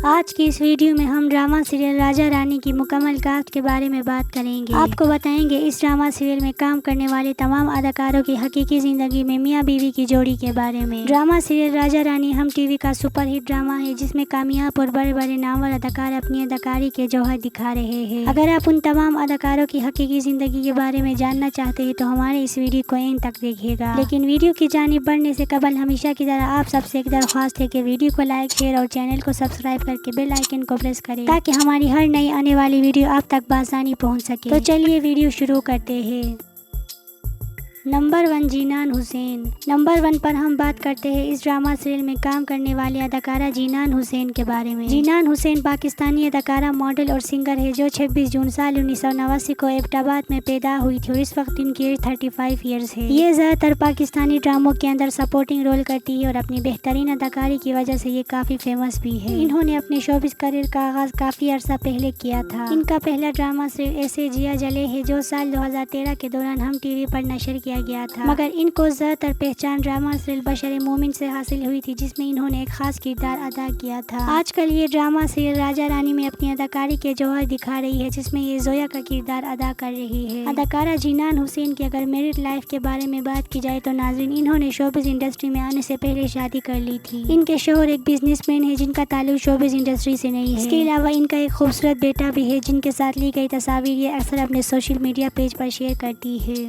آج کی اس ویڈیو میں ہم ڈرامہ سیریل راجہ رانی کی مکمل کاسٹ کے بارے میں بات کریں گے۔ آپ کو بتائیں گے اس ڈرامہ سیریل میں کام کرنے والے تمام اداکاروں کی حقیقی زندگی میں میاں بیوی کی جوڑی کے بارے میں۔ ڈرامہ سیریل راجہ رانی ہم ٹی وی کا سپر ہٹ ڈرامہ ہے جس میں کامیاب اور بڑے بڑے نامور اداکار اپنی اداکاری کے جوہر دکھا رہے ہیں۔ اگر آپ ان تمام اداکاروں کی حقیقی زندگی کے بارے میں جاننا چاہتے ہیں تو ہمارے اس ویڈیو کو اینڈ تک دیکھیے گا۔ لیکن ویڈیو کی جانب بڑھنے سے قبل ہمیشہ کی طرح آپ سب سے ایک درخواست ہے کہ ویڈیو کو لائک، شیئر اور چینل کو سبسکرائب کر کے بیل آئیکن کو پریس کریں تاکہ ہماری ہر نئی آنے والی ویڈیو آپ تک بآسانی پہنچ سکے۔ تو چلیے ویڈیو شروع کرتے ہیں۔ نمبر 1، جینان حسین۔ نمبر 1 پر ہم بات کرتے ہیں اس ڈرامہ سیریل میں کام کرنے والی اداکارہ جینان حسین کے بارے میں۔ جینان حسین پاکستانی اداکارہ، ماڈل اور سنگر ہے جو 26 جون سال 1989 کو ایبٹ آباد میں پیدا ہوئی تھی اور اس وقت ان کی ایج 35 ایئرز ہے۔ یہ زیادہ تر پاکستانی ڈراموں کے اندر سپورٹنگ رول کرتی ہے اور اپنی بہترین اداکاری کی وجہ سے یہ کافی فیمس بھی ہے۔ انہوں نے اپنے شوبز کیریئر کا آغاز کافی عرصہ پہلے کیا تھا۔ ان کا پہلا ڈرامہ سیریل ایسے جیا جلے ہے جو سال 2013 کے دوران ہم ٹی وی پر نشر کیا گیا تھا، مگر ان کو زیادہ تر پہچان ڈرامہ سیریل بشر مومن سے حاصل ہوئی تھی جس میں انہوں نے ایک خاص کردار ادا کیا تھا۔ آج کل یہ ڈرامہ سیریل راجہ رانی میں اپنی اداکاری کے جوہر دکھا رہی ہے جس میں یہ زویا کا کردار ادا کر رہی ہے۔ اداکارہ جینان حسین کی اگر میرڈ لائف کے بارے میں بات کی جائے تو ناظرین، انہوں نے شوبز انڈسٹری میں آنے سے پہلے شادی کر لی تھی۔ ان کے شوہر ایک بزنس مین ہے جن کا تعلق شوبز انڈسٹری سے نہیں ہے۔ اس کے علاوہ ان کا ایک خوبصورت بیٹا بھی ہے جن کے ساتھ لی گئی تصاویر یہ اکثر اپنے سوشل میڈیا پیج پر شیئر کرتی ہے۔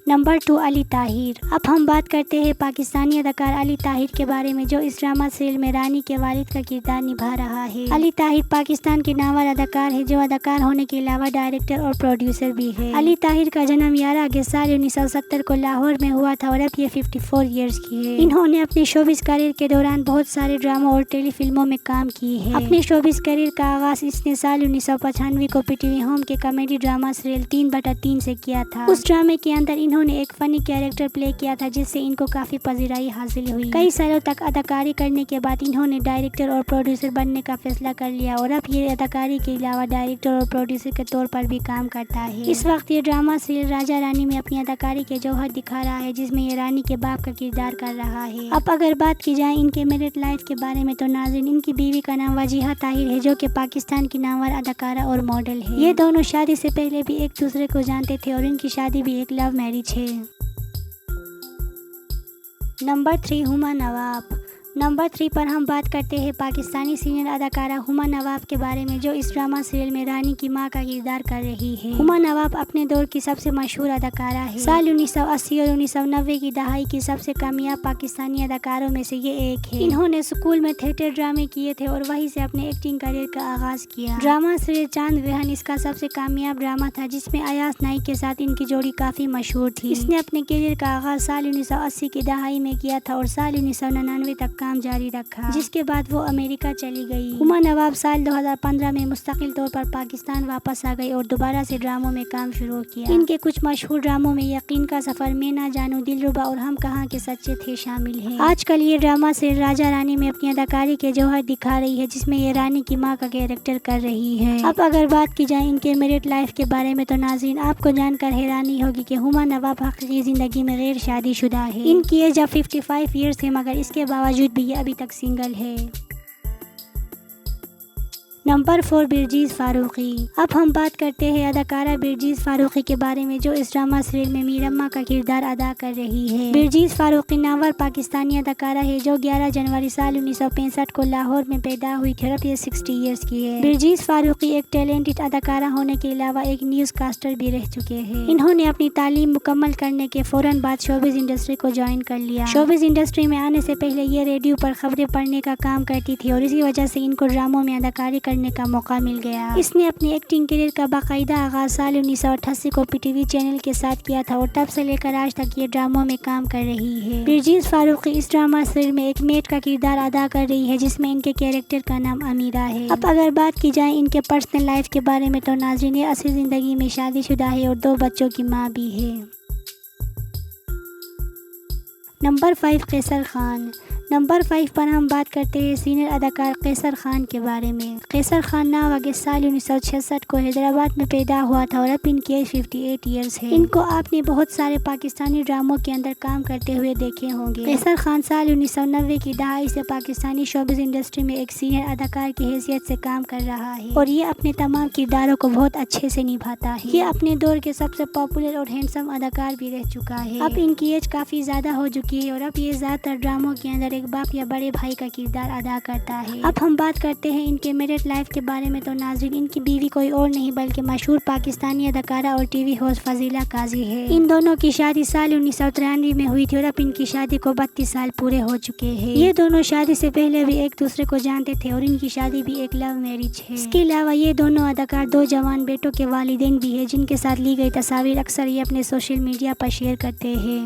نمبر 2، علی طاہر۔ اب ہم بات کرتے ہیں پاکستانی اداکار علی طاہر کے بارے میں جو اس ڈرامہ سیریل میں رانی کے والد کا کردار نبھا رہا ہے۔ علی طاہر پاکستان کے نامور اداکار ہے جو اداکار ہونے کے علاوہ ڈائریکٹر اور پروڈیوسر بھی ہے۔ علی طاہر کا جنم 11 اگست سال 1970 کو لاہور میں ہوا تھا اور اب یہ 54 ایئرز کی ہے۔ انہوں نے اپنے شوبز کیریئر کے دوران بہت سارے ڈراموں اور ٹیلی فلموں میں کام کی ہے۔ اپنے شوبز کیریئر کا آغاز اس نے سال 1995 کو پی ٹی وی ہوم کے کامیڈی ڈرامہ سیریل 3/3 سے کیا تھا۔ اس ڈرامے کے اندر انہوں نے ایک فنی کیریکٹر پلے کیا تھا جس سے ان کو کافی پذیرائی حاصل ہوئی۔ کئی سالوں تک اداکاری کرنے کے بعد انہوں نے ڈائریکٹر اور پروڈیوسر بننے کا فیصلہ کر لیا اور اب یہ اداکاری کے علاوہ ڈائریکٹر اور پروڈیوسر کے طور پر بھی کام کرتا ہے۔ اس وقت یہ ڈرامہ سیریل راجہ رانی میں اپنی اداکاری کے جوہر دکھا رہا ہے جس میں یہ رانی کے باپ کا کردار کر رہا ہے۔ اب اگر بات کی جائے ان کے میرڈ لائف کے بارے میں تو ناظرین، ان کی بیوی کا نام وجیہہ طاہر ہے جو کہ پاکستان کی نامور اداکارہ اور ماڈل ہے۔ یہ دونوں شادی سے پہلے بھی ایک دوسرے کو جانتے تھے اور ان کی شادی بھی ایک لو میرج ہے۔ نمبر 3، ہما نواب۔ نمبر 3 پر ہم بات کرتے ہیں پاکستانی سینئر اداکارہ ہما نواب کے بارے میں جو اس ڈرامہ سیریل میں رانی کی ماں کا کردار کر رہی ہے۔ ہما نواب اپنے دور کی سب سے مشہور اداکارہ ہے۔ سال 1980 اور 1990 کی دہائی کی سب سے کامیاب پاکستانی اداکاروں میں سے یہ ایک ہے۔ انہوں نے اسکول میں تھیٹر ڈرامے کیے تھے اور وہیں سے اپنے ایکٹنگ کیریئر کا آغاز کیا۔ ڈرامہ سیریل چاند گرہن اس کا سب سے کامیاب ڈرامہ تھا جس میں ایاز نائک کے ساتھ ان کی جوڑی کافی مشہور تھی۔ اس نے اپنے کیریئر کا آغاز سال 1980 کی دہائی میں کیا تھا اور سال 1999 تک کام جاری رکھا، جس کے بعد وہ امریکہ چلی گئی۔ ہما نواب سال 2015 میں مستقل طور پر پاکستان واپس آ گئی اور دوبارہ سے ڈراموں میں کام شروع کیا۔ ان کے کچھ مشہور ڈراموں میں یقین کا سفر، میں نہ جانوں، دلربا اور ہم کہاں کے سچے تھے شامل ہیں۔ آج کل یہ ڈرامہ سیریل راجہ رانی میں اپنی اداکاری کے جوہر دکھا رہی ہے جس میں یہ رانی کی ماں کا کیریکٹر کر رہی ہے۔ اب اگر بات کی جائے ان کے میرڈ لائف کے بارے میں تو ناظرین، آپ کو جان کر حیرانی ہوگی کہ ہما نواب حقیقی زندگی میں غیر شادی شدہ ہے۔ ان کی ایج اب 55 ایئرز ہے مگر اس کے باوجود بھی یہ ابھی تک سنگل ہے۔ نمبر 4، برجیز فاروقی۔ اب ہم بات کرتے ہیں اداکارہ برجیز فاروقی کے بارے میں جو اس ڈرامہ سیریل میں میرامہ کا کردار ادا کر رہی ہے۔ برجیز فاروقی نامور پاکستانی اداکارہ ہے جو 11 جنوری سال 1965 کو لاہور میں پیدا ہوئی تھی اور اب یہ 60 ایئرز کی ہے۔ برجیز فاروقی ایک ٹیلنٹڈ اداکارہ ہونے کے علاوہ ایک نیوز کاسٹر بھی رہ چکے ہیں۔ انہوں نے اپنی تعلیم مکمل کرنے کے فوراً بعد شوبز انڈسٹری کو جوائن کر لیا۔ شوبز انڈسٹری میں آنے سے پہلے یہ ریڈیو پر خبریں پڑھنے کا کام کرتی تھی اور اسی وجہ سے ان کو ڈراموں میں اداکاری کرنے کا موقع مل گیا۔ اس نے اپنی ایکٹنگ کیریئر کا باقاعدہ آغاز سال 1988 کو پی ٹی وی چینل کے ساتھ کیا تھا اور تب سے لے کر آج تک یہ ڈراموں میں کام کر رہی ہے۔ برجیز فاروقی اس ڈرامہ سیریل میں ایک میٹ کا کردار ادا کر رہی ہے جس میں ان کے کیریکٹر کا نام امیرہ ہے۔ اب اگر بات کی جائے ان کے پرسنل لائف کے بارے میں تو ناظرین، یہ اصل زندگی میں شادی شدہ ہے اور 2 بچوں کی ماں بھی ہے۔ نمبر 5، قیصر خان۔ نمبر 5 پر ہم بات کرتے ہیں سینئر اداکار قیصر خان کے بارے میں۔ قیصر خان ناوگ سال 1966 کو حیدرآباد میں پیدا ہوا تھا اور اب ان کی ایج 58 ایئرز ہے۔ ان کو آپ نے بہت سارے پاکستانی ڈراموں کے اندر کام کرتے ہوئے دیکھے ہوں گے۔ قیصر خان سال 1990 کی دہائی سے پاکستانی شوبز انڈسٹری میں ایک سینئر اداکار کی حیثیت سے کام کر رہا ہے اور یہ اپنے تمام کرداروں کو بہت اچھے سے نبھاتا ہے۔ یہ اپنے دور کے سب سے پاپولر اور ہینڈسم اداکار بھی رہ چکا ہے۔ اب ان کی ایج کافی زیادہ ہو چکی ہے اور اب یہ زیادہ تر ڈراموں کے اندر ایک باپ یا بڑے بھائی کا کردار ادا کرتا ہے۔ اب ہم بات کرتے ہیں ان کے میرڈ لائف کے بارے میں تو ناظرین ان کی بیوی کوئی اور نہیں بلکہ مشہور پاکستانی اداکارہ اور ٹی وی ہوسٹ فضیلہ قاضی ہے۔ ان دونوں کی شادی سال 1993 میں ہوئی تھی اور اب ان کی شادی کو 32 سال پورے ہو چکے ہیں۔ یہ دونوں شادی سے پہلے بھی ایک دوسرے کو جانتے تھے اور ان کی شادی بھی ایک لو میرج ہے۔ اس کے علاوہ یہ دونوں اداکار 2 جوان بیٹوں کے والدین بھی ہیں جن کے ساتھ لی گئی تصاویر اکثر یہ اپنے سوشل میڈیا پر شیئر کرتے ہیں۔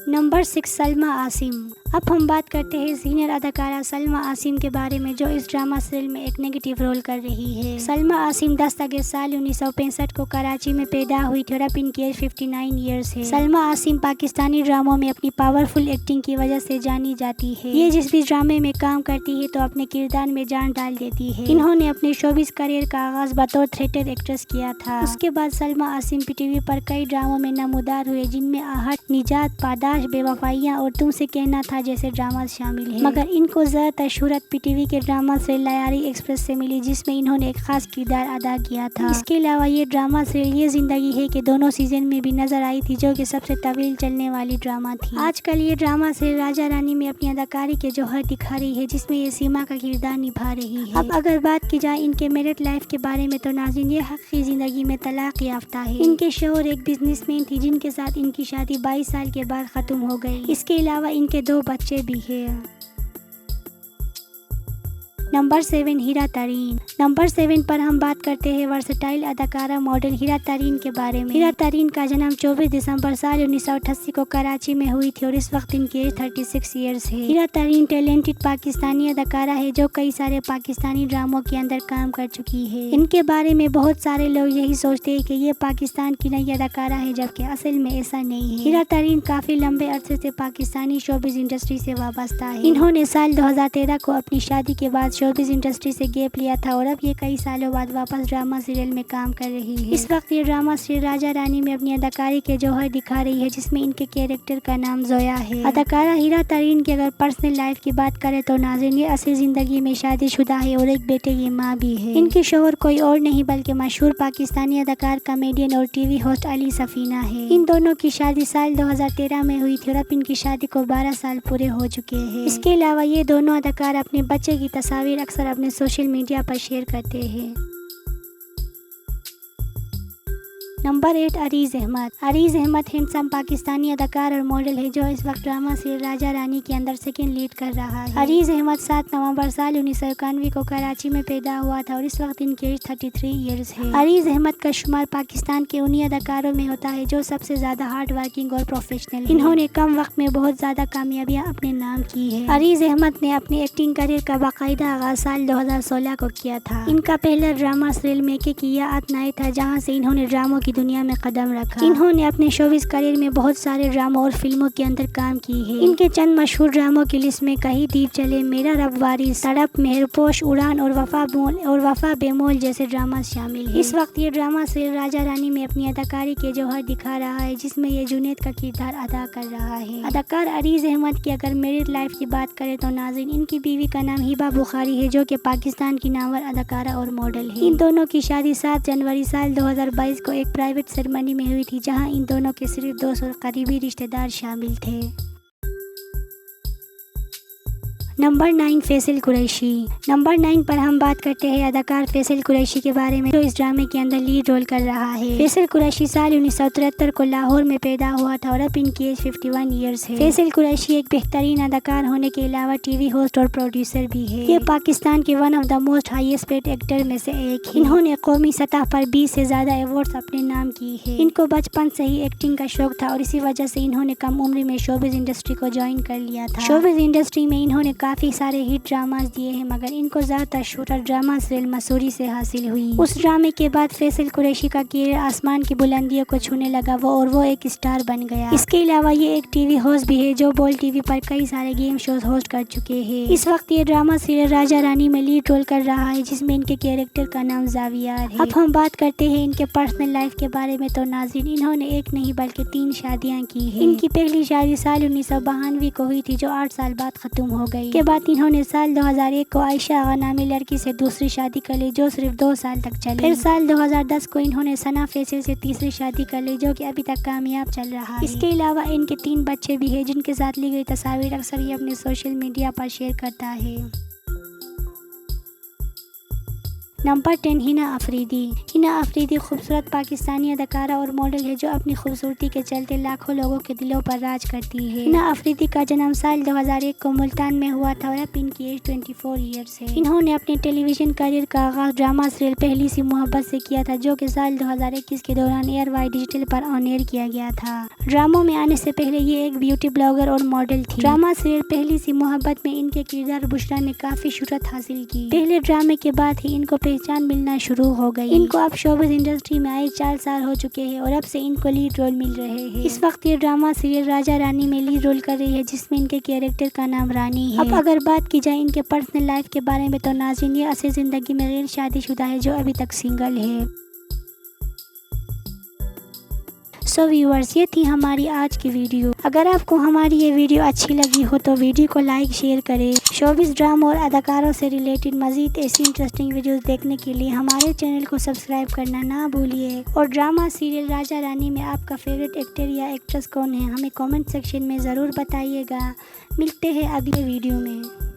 نمبر 6 سلمیٰ عاصم۔ اب ہم بات کرتے ہیں سینئر اداکارہ سلمیٰ عاصم کے بارے میں جو اس ڈرامہ سیریل میں ایک نیگیٹو رول کر رہی ہے۔ سلمیٰ عاصم 10 اگست سال 1965 کو کراچی میں پیدا ہوئی تھی اور اب ان کی ایج 59 ایئرز ہے۔ سلمیٰ عاصم پاکستانی ڈراموں میں اپنی پاورفل ایکٹنگ کی وجہ سے جانی جاتی ہے۔ یہ جس بھی ڈرامے میں کام کرتی ہے تو اپنے کردار میں جان ڈال دیتی ہے۔ انہوں نے اپنے شوبز کریئر کا آغاز بطور تھیٹر ایکٹریس کیا تھا۔ اس کے بعد Salma Asim P T V پر کئی ڈراموں میں نمودار ہوئے جن میں آہٹ، نجات، پاداش، بے وفائیاں اور تم سے کہنا تھا جیسے ڈراماز شامل ہیں، مگر ان کو زیادہ تر شہرت پی ٹی وی کے ڈرامہ سیریل لیاری ایکسپریس سے ملی جس میں انہوں نے ایک خاص کردار ادا کیا تھا۔ اس کے علاوہ یہ ڈرامہ سیریل یہ زندگی ہے کہ دونوں سیزن میں بھی نظر آئی تھی جو کہ سب سے طویل چلنے والی ڈرامہ تھی۔ آج کل یہ ڈرامہ سیریل راجا رانی میں اپنی اداکاری کے جوہر دکھا رہی ہے جس میں یہ سیما کا کردار نبھا رہی ہے۔ اب اگر بات کی جائے ان کے میرڈ لائف کے بارے میں تو ناظرین یہ حقیقی زندگی میں طلاق یافتہ ہے۔ ان کے شوہر ایک بزنس مین تھی جن کے ساتھ ان کی شادی 22 سال کے بعد ختم ہو گئی۔ اس کے علاوہ ان کے 2 بچے بھی ہیں۔ نمبر 7 ہیرا ترین۔ نمبر 7 پر ہم بات کرتے ہیں ورسٹائل اداکارہ ماڈل ہیرا ترین کے بارے میں۔ ہیرا ترین کا جنم 24 دسمبر سال 1988 کو کراچی میں ہوئی تھی اور اس وقت ان کی ایج 36 ایئرز ہے۔ ہیرا ترین ٹیلنٹڈ پاکستانی اداکارہ ہے جو کئی سارے پاکستانی ڈراموں کے اندر کام کر چکی ہے۔ ان کے بارے میں بہت سارے لوگ یہی سوچتے ہیں کہ یہ پاکستان کی نئی اداکارہ ہے جبکہ اصل میں ایسا نہیں ہے۔ ہیرا ترین کافی لمبے عرصے سے پاکستانی شوبز انڈسٹری سے وابستہ ہے۔ انہوں نے سال 2013 کو اپنی شادی کے بعد شوبز انڈسٹری سے گیپ لیا تھا اور اب یہ کئی سالوں بعد واپس ڈرامہ سیریل میں کام کر رہی ہے۔ اس وقت یہ ڈرامہ سیریل راجا رانی میں اپنی اداکاری کے جوہر دکھا رہی ہے جس میں ان کے کیریکٹر کا نام زویا ہے۔ اداکارہ ہیرا ترین کی اگر پرسنل لائف کی بات کریں تو ناظرین یہ اصل زندگی میں شادی شدہ ہے اور ایک بیٹے کی ماں بھی ہے۔ ان کے شوہر کوئی اور نہیں بلکہ مشہور پاکستانی اداکار، کامیڈین اور ٹی وی ہوسٹ علی سفینہ ہے۔ ان دونوں کی شادی سال 2013 میں ہوئی تھی اور اب ان کی شادی کو 12 سال پورے ہو چکے ہیں۔ اس کے علاوہ یہ دونوں اداکار اپنے بچے کی تصاویر اکثر اپنے سوشل میڈیا پر شیئر کرتے ہیں۔ نمبر 8 عریض احمد۔ عریض احمد ہینڈسم پاکستانی اداکار اور ماڈل ہے جو اس وقت ڈرامہ سیریل راجا رانی کے اندر سیکنڈ لیڈ کر رہا ہے۔ عریض احمد 7 نومبر سال 1991 کو کراچی میں پیدا ہوا تھا اور اس وقت ان کی ایج 33 ایئرز ہے۔ عریض احمد کا شمار پاکستان کے انہی اداکاروں میں ہوتا ہے جو سب سے زیادہ ہارڈ ورکنگ اور پروفیشنل ہیں۔ انہوں نے کم وقت میں بہت زیادہ کامیابیاں اپنے نام کی ہے۔ عریض احمد نے اپنے ایکٹنگ کریئر کا باقاعدہ آغاز سال 2016 کو کیا تھا۔ ان کا پہلا ڈرامہ سیریل میکے کی یا اتنائی تھا جہاں سے انہوں نے ڈراموں کی دنیا میں قدم رکھا۔ انہوں نے اپنے شوبز کریئر میں بہت سارے ڈراموں اور فلموں کے اندر کام کی ہے۔ ان کے چند مشہور ڈراموں کی لسٹ میں کہیں دیر چلے، میرا رب وارث، تڑپ، مہرپوش، اڑان اور وفا بے مول جیسے ڈراماز شامل ہیں۔ اس وقت یہ ڈرامہ سیریل راجا رانی میں اپنی اداکاری کے جوہر دکھا رہا ہے جس میں یہ جنید کا کردار ادا کر رہا ہے۔ اداکار عریض احمد کی اگر میرڈ لائف کی بات کریں تو ناظرین ان کی بیوی کا نام ہبہ بخاری ہے جو کہ پاکستان کی نامور اداکارہ اور ماڈل ہے۔ ان دونوں کی شادی 7 جنوری سال 2022 کو ایک پرائیویٹ سیریمنی میں ہوئی تھی جہاں ان دونوں کے صرف دوست اور قریبی رشتہ دار شامل تھے۔ نمبر 9 فیصل قریشی۔ نمبر 9 پر ہم بات کرتے ہیں اداکار فیصل قریشی کے بارے میں جو اس ڈرامے کے اندر لیڈ رول کر رہا ہے۔ فیصل قریشی سال 1973 کو لاہور میں پیدا ہوا تھا اور اب ان کی ایج 51 ایئرز ہے۔ فیصل قریشی ایک بہترین اداکار ہونے کے علاوہ ٹی وی ہوسٹ اور پروڈیوسر بھی ہے۔ یہ پاکستان کے one of the most highest paid actor میں سے ایک ہے۔ انہوں نے قومی سطح پر 20 سے زیادہ ایوارڈز اپنے نام کی ہے۔ ان کو بچپن سے ہی ایکٹنگ کا شوق تھا اور اسی وجہ سے انہوں نے کم عمری میں شوبز انڈسٹری کو جوائن کر لیا تھا۔ شوبز انڈسٹری میں انہوں نے کافی سارے ہٹ ڈراماز دیے ہیں، مگر ان کو زیادہ تر شہرت ڈرامہ سیریل مسوری سے حاصل ہوئی۔ اس ڈرامے کے بعد فیصل قریشی کا کیریئر آسمان کی بلندیوں کو چھونے لگا اور وہ ایک اسٹار بن گیا۔ اس کے علاوہ یہ ایک ٹی وی ہوسٹ بھی ہے جو بول ٹی وی پر کئی سارے گیم شوز ہوسٹ کر چکے ہیں۔ اس وقت یہ ڈرامہ سیریل راجہ رانی میں لیڈ رول کر رہا ہے، جس میں ان کے کیریکٹر کا نام زاویار ہے۔ اب ہم بات کرتے ہیں ان کے پرسنل لائف کے بارے میں۔ تو ناظرین، انہوں نے ایک نہیں بلکہ 3 شادیاں کی ہیں۔ ان کی پہلی شادی سال 1992 کو ہوئی تھی، جو 8 سال بعد ختم ہو گئی۔ کے بعد انہوں نے سال 2001 کو عائشہ آغا نامی لڑکی سے دوسری شادی کر لی، جو صرف 2 سال تک چلی۔ پھر سال 2010 کو انہوں نے ثنا فیصل سے تیسری شادی کر لی، جو کہ ابھی تک کامیاب چل رہا ہے۔ اس کے علاوہ ان کے 3 بچے بھی ہیں، جن کے ساتھ لی گئی تصاویر اکثر یہ اپنے سوشل میڈیا پر شیئر کرتا ہے۔ نمبر 10، ہنا افریدی۔ ہنا افریدی خوبصورت پاکستانی اداکارہ اور ماڈل ہے جو اپنی خوبصورتی کے چلتے لاکھوں لوگوں کے دلوں پر راج کرتی ہے۔ ہنا افریدی کا جنم سال 2001 کو ملتان میں ہوا تھا اور اب ان کی ایج 24 ایئرس ہے۔ انہوں نے اپنے ٹیلی ویژن کیریئر کا آغاز ڈرامہ سیریل پہلی سی محبت سے کیا تھا، جو کہ سال 2021 کے دوران ایئر وائی ڈیجیٹل پر آن ایئر کیا گیا تھا۔ ڈراموں میں آنے سے پہلے یہ ایک بیوٹی بلاگر اور ماڈل تھی۔ ڈرامہ سیریل پہلی سی محبت میں ان کے کردار بشرا نے کافی شہرت حاصل کی۔ پہلے ڈرامے کے بعد ہی ان کو پہچان ملنا شروع ہو گئی۔ ان کو اب شوبز انڈسٹری میں آئے 4 سال ہو چکے ہیں اور اب سے ان کو لیڈ رول مل رہے ہیں۔ اس وقت یہ ڈرامہ سیریل راجہ رانی میں لیڈ رول کر رہی ہے، جس میں ان کے کیریکٹر کا نام رانی ہے۔ اب اگر بات کی جائے ان کے پرسنل لائف کے بارے میں، تو ناظرین، یہ اصل زندگی میں غیر شادی شدہ ہے جو ابھی تک سنگل ہے۔ سو ویورز، یہ تھی ہماری آج کی ویڈیو۔ اگر آپ کو ہماری یہ ویڈیو اچھی لگی ہو تو ویڈیو کو لائک شیئر کریں۔ شوبز ڈراموں اور اداکاروں سے ریلیٹڈ مزید ایسی انٹرسٹنگ ویڈیوز دیکھنے کے لیے ہمارے چینل کو سبسکرائب کرنا نہ بھولیے۔ اور ڈرامہ سیریل راجہ رانی میں آپ کا فیوریٹ ایکٹر یا ایکٹریس کون ہے، ہمیں کامنٹ سیکشن میں ضرور بتائیے گا۔ ملتے ہیں اگلے ویڈیو میں۔